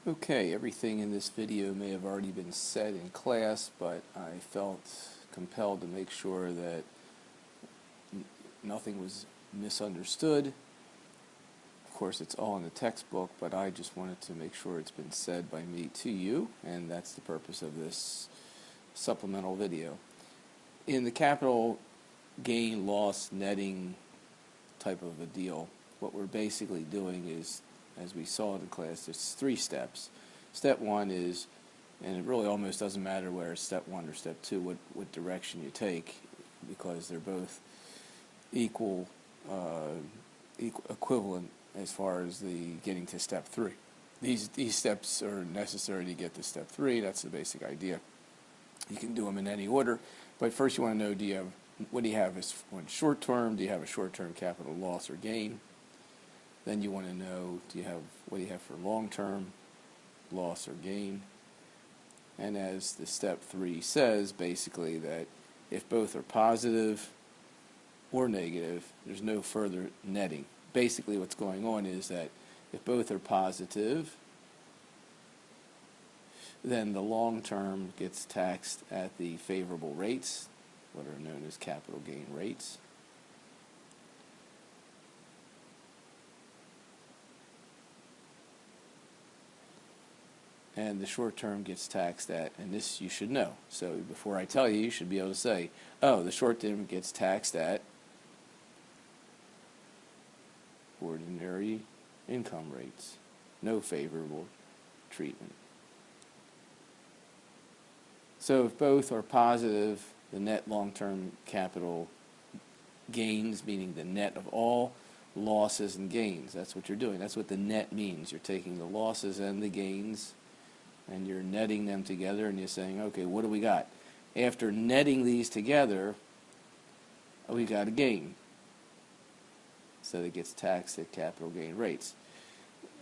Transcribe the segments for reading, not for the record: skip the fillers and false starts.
Okay, everything in this video may have already been said in class, but I felt compelled to make sure that nothing was misunderstood. Of course, it's all in the textbook, but I just wanted to make sure it's been said by me to you, and that's the purpose of this supplemental video. In the capital gain loss netting type of a deal, what we're basically doing is, as we saw in class, there's 3 steps. Step 1 is, and it really almost doesn't matter whether it's step 1 or step 2, what direction you take, because they're both equivalent as far as the getting to step 3. These steps are necessary to get to step 3. That's the basic idea. You can do them in any order, but first you want to know, what do you have as one short term? Do you have a short term capital loss or gain? Then you want to know, what do you have for long-term loss or gain? And as the step 3 says, basically that if both are positive or negative, there's no further netting. Basically what's going on is that if both are positive, then the long-term gets taxed at the favorable rates, what are known as capital gain rates. And the short term gets taxed at, and this you should know. So before I tell you, you should be able to say, oh, the short term gets taxed at ordinary income rates, no favorable treatment. So if both are positive, the net long-term capital gains, meaning the net of all losses and gains, that's what you're doing. That's what the net means. You're taking the losses and the gains, and you're netting them together, and you're saying, okay, what do we got? After netting these together, we got a gain. So it gets taxed at capital gain rates.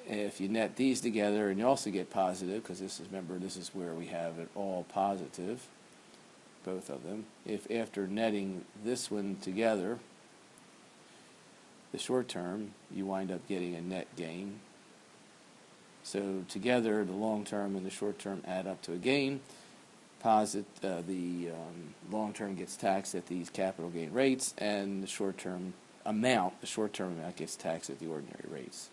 If you net these together, and you also get positive, because remember, this is where we have it all positive, both of them. If after netting this one together, the short term, you wind up getting a net gain. So together, the long term and the short term add up to a gain. The long term gets taxed at these capital gain rates, and the short term amount gets taxed at the ordinary rates.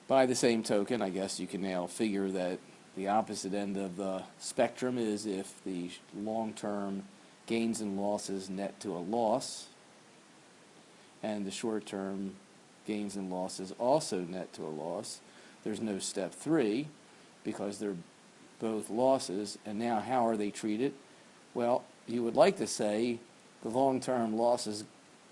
By the same token, I guess you can now figure that the opposite end of the spectrum is if the long term gains and losses net to a loss, and the short term gains and losses also net to a loss. There's no step 3 because they're both losses. And now how are they treated? Well, you would like to say the long-term losses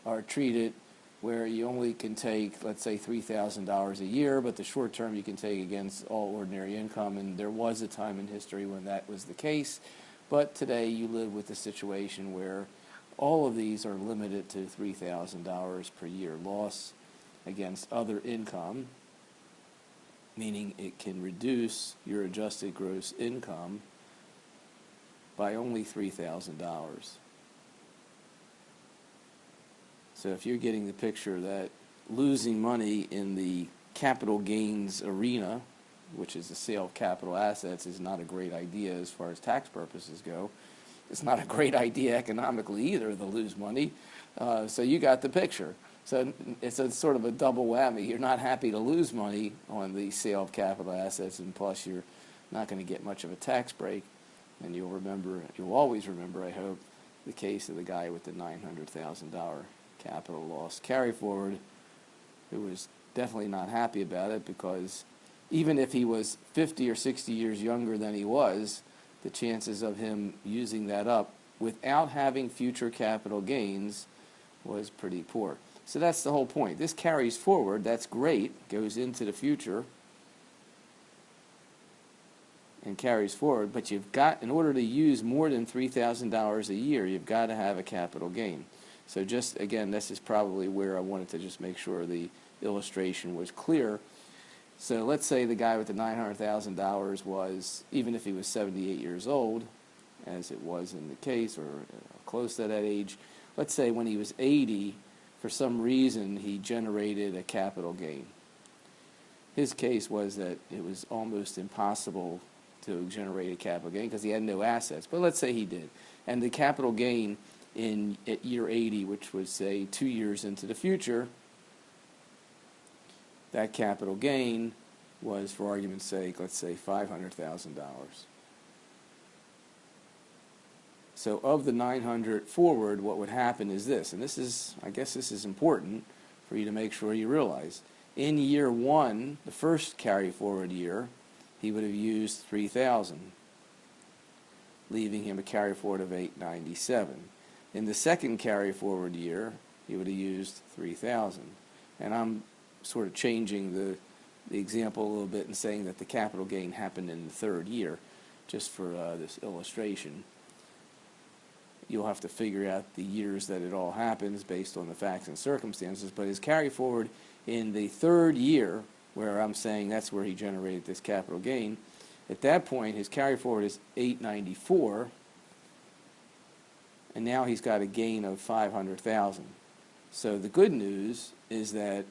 are treated where you only can take, let's say, $3,000 a year, but the short term you can take against all ordinary income, and there was a time in history when that was the case. But today you live with a situation where all of these are limited to $3,000 per year loss against other income, meaning it can reduce your adjusted gross income by only $3,000. So if you're getting the picture that losing money in the capital gains arena, which is the sale of capital assets, is not a great idea as far as tax purposes go. It's not a great idea economically either to lose money. So you got the picture. So it's a sort of a double whammy. You're not happy to lose money on the sale of capital assets, and plus you're not going to get much of a tax break. And you'll always remember, I hope, the case of the guy with the $900,000 capital loss carry forward, who was definitely not happy about it, because even if he was 50 or 60 years younger than he was, the chances of him using that up without having future capital gains was pretty poor. So that's the whole point. This carries forward. That's great. Goes into the future and carries forward. But you've got, in order to use more than $3,000 a year, you've got to have a capital gain. So just, again, this is probably where I wanted to just make sure the illustration was clear. So let's say the guy with the $900,000 was, even if he was 78 years old, as it was in the case, or close to that age, let's say when he was 80, for some reason he generated a capital gain. his case was that it was almost impossible to generate a capital gain because he had no assets. But let's say he did. And the capital gain at year 80, which was, say, 2 years into the future, that capital gain was, for argument's sake, let's say $500,000. So of the 900 forward, what would happen is this, and this is, I guess this is important for you to make sure you realize. In year 1, the first carry forward year, he would have used 3,000, leaving him a carry forward of 897. In the second carry forward year, he would have used 3,000. And I'm sort of changing the example a little bit and saying that the capital gain happened in the third year, just for this illustration. You'll have to figure out the years that it all happens based on the facts and circumstances, but his carry forward in the third year, where I'm saying that's where he generated this capital gain, at that point his carry forward is 894, and now he's got a gain of 500,000. So the good news is that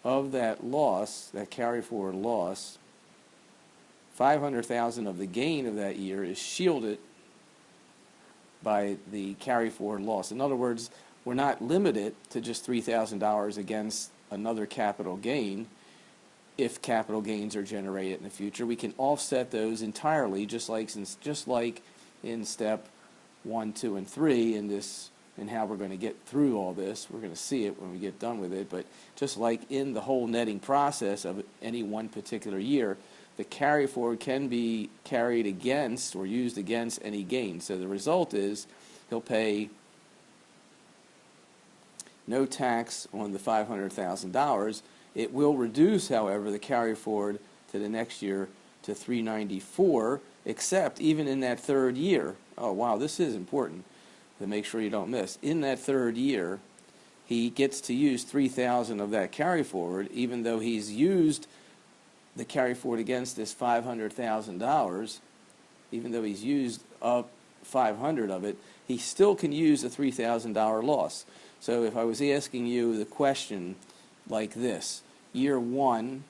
of that loss, that carry forward loss, 500,000 of the gain of that year is shielded by the carry forward loss. In other words, we're not limited to just $3,000 against another capital gain. If capital gains are generated in the future, we can offset those entirely, just like in step 1, 2, and 3 in how we're going to get through all this. We're going to see it when we get done with it, but just like in the whole netting process of any one particular year, the carry forward can be carried against or used against any gain. So the result is he'll pay no tax on the $500,000. It will reduce, however, the carry forward to the next year to 394, except even in that third year. Oh, wow, this is important to make sure you don't miss. In that third year, he gets to use 3,000 of that carry forward, even though he's used the carry forward against this $500,000, even though he's used up 500 of it, he still can use a $3,000 loss. So if I was asking you the question like this, year 1,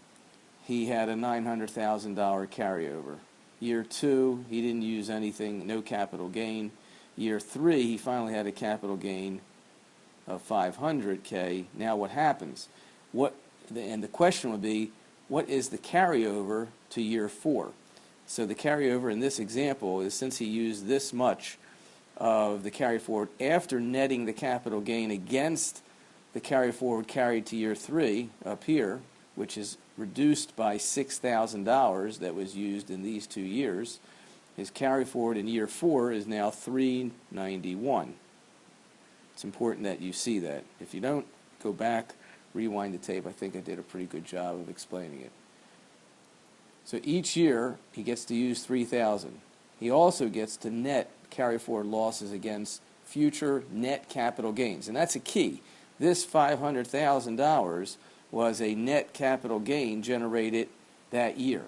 he had a $900,000 carryover. Year 2, he didn't use anything, no capital gain. Year 3, he finally had a capital gain of $500K. Now what happens? And the question would be, what is the carryover to year 4? So the carryover in this example is, since he used this much of the carry forward after netting the capital gain against the carry forward carried to year 3 up here, which is reduced by $6,000 that was used in these 2 years, his carry forward in year 4 is now 391. It's important that you see that. If you don't, go back, rewind the tape. I think I did a pretty good job of explaining it. So each year he gets to use 3,000. He also gets to net carry forward losses against future net capital gains, and that's a key. This $500,000 was a net capital gain generated that year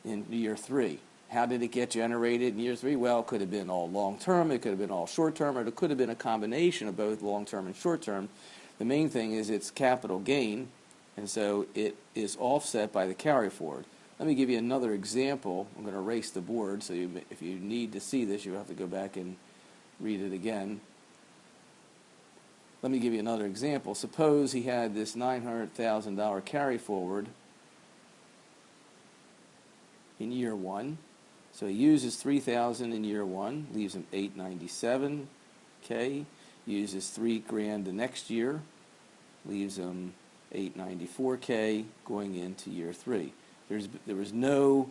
in year 3. How did it get generated in year 3? Well, it could have been all long-term, it could have been all short-term, or it could have been a combination of both long-term and short-term. The main thing is it's capital gain, and so it is offset by the carry forward. Let me give you another example. I'm going to erase the board, so if you need to see this, you have to go back and read it again. Let me give you another example. Suppose he had this $900,000 carry forward in year 1. So he uses 3,000 in year 1, leaves him 897K. Uses $3,000 the next year, leaves him 894K going into year 3. There was no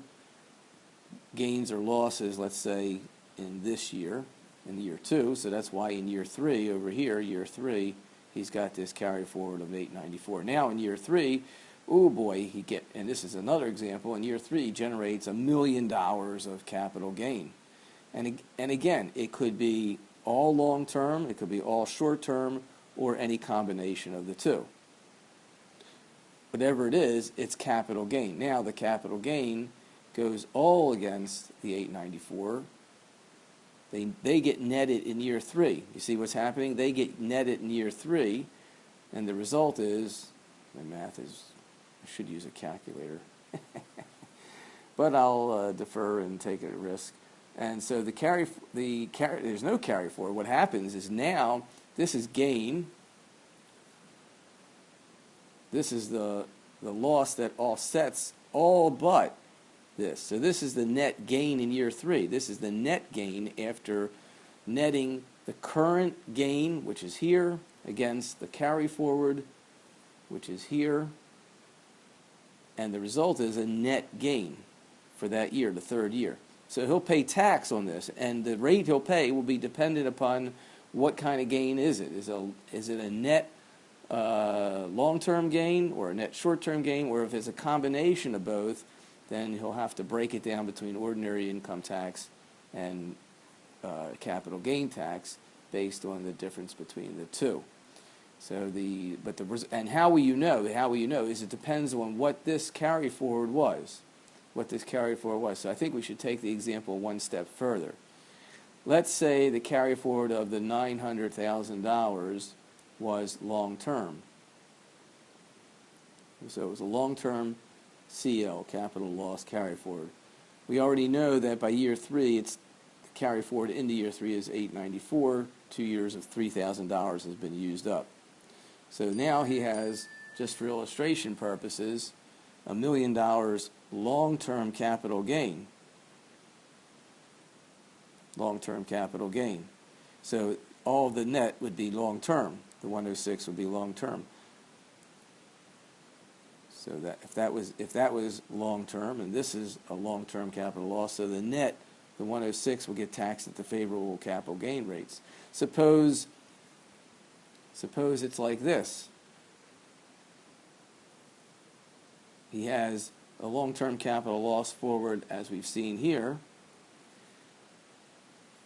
gains or losses, let's say, in this year, in year 2. So that's why in year 3 over here, year 3, he's got this carry forward of 894. Now in year 3, oh boy, and this is another example. In year 3, he generates $1 million of capital gain, and again, it could be all long-term, it could be all short-term, or any combination of the two. Whatever it is, it's capital gain. Now the capital gain goes all against the 894. They get netted in year 3. You see what's happening? They get netted in year 3, and the result is, my math is I should use a calculator. But I'll defer and take a risk. And so there's no carry forward. What happens is now this is gain. This is the loss that offsets all but this. So this is the net gain in year 3. This is the net gain after netting the current gain, which is here, against the carry forward, which is here. And the result is a net gain for that year, the 3rd year. So he'll pay tax on this, and the rate he'll pay will be dependent upon what kind of gain is it. Is it a net long-term gain or a net short-term gain, or if it's a combination of both, then he'll have to break it down between ordinary income tax and capital gain tax based on the difference between the two. So and how will you know? How will you know is it depends on what this carry forward was. So I think we should take the example one step further. Let's say the carry forward of the $900,000 was long-term. So it was a long-term CL, capital loss carry forward. We already know that by year 3, it's carry forward into year 3 is $894. 2 years of $3,000 has been used up. So now he has, just for illustration purposes, $1 million long-term capital gain. Long-term capital gain. So all the net would be long-term. The 106 would be long-term. So that if that was long-term, and this is a long-term capital loss, so the net, the 106 will get taxed at the favorable capital gain rates. Suppose it's like this. He has a long-term capital loss forward, as we've seen here,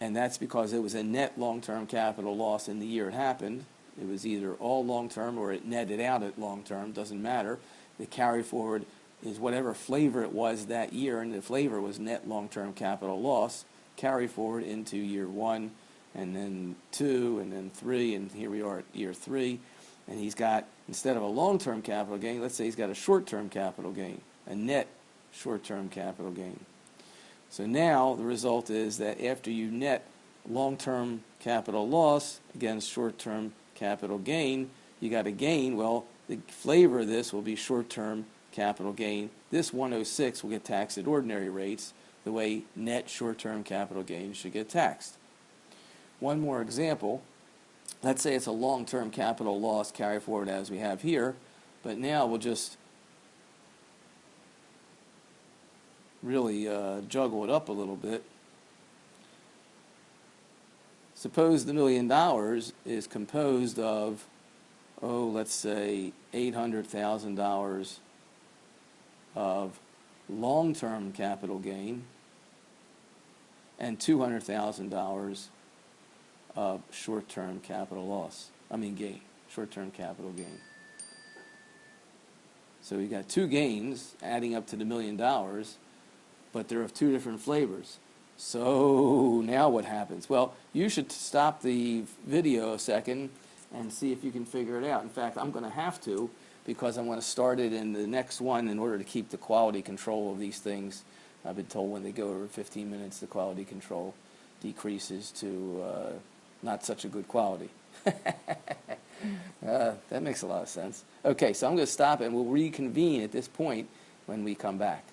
and that's because it was a net long-term capital loss in the year it happened. It was either all long-term or it netted out at long-term, doesn't matter. The carry forward is whatever flavor it was that year, and the flavor was net long-term capital loss, carry forward into year 1, and then 2, and then 3, and here we are at year 3, and he's got, instead of a long-term capital gain, let's say he's got a short-term capital gain, a net short-term capital gain. So now the result is that after you net long-term capital loss against short-term capital gain, you got a gain. Well, the flavor of this will be short-term capital gain. This 106 will get taxed at ordinary rates, the way net short-term capital gain should get taxed. One more example. Let's say it's a long-term capital loss carry forward as we have here, but now we'll just really juggle it up a little bit. Suppose the $1 million is composed of, let's say $800,000 of long-term capital gain and $200,000 of short-term capital loss. Gain, short-term capital gain. So we got two gains adding up to the $1 million, but they're of two different flavors. So now what happens? Well, you should stop the video a second and see if you can figure it out. In fact, I'm going to have to, because I'm going to start it in the next one in order to keep the quality control of these things. I've been told when they go over 15 minutes, the quality control decreases to not such a good quality. That makes a lot of sense. Okay, so I'm going to stop and we'll reconvene at this point when we come back.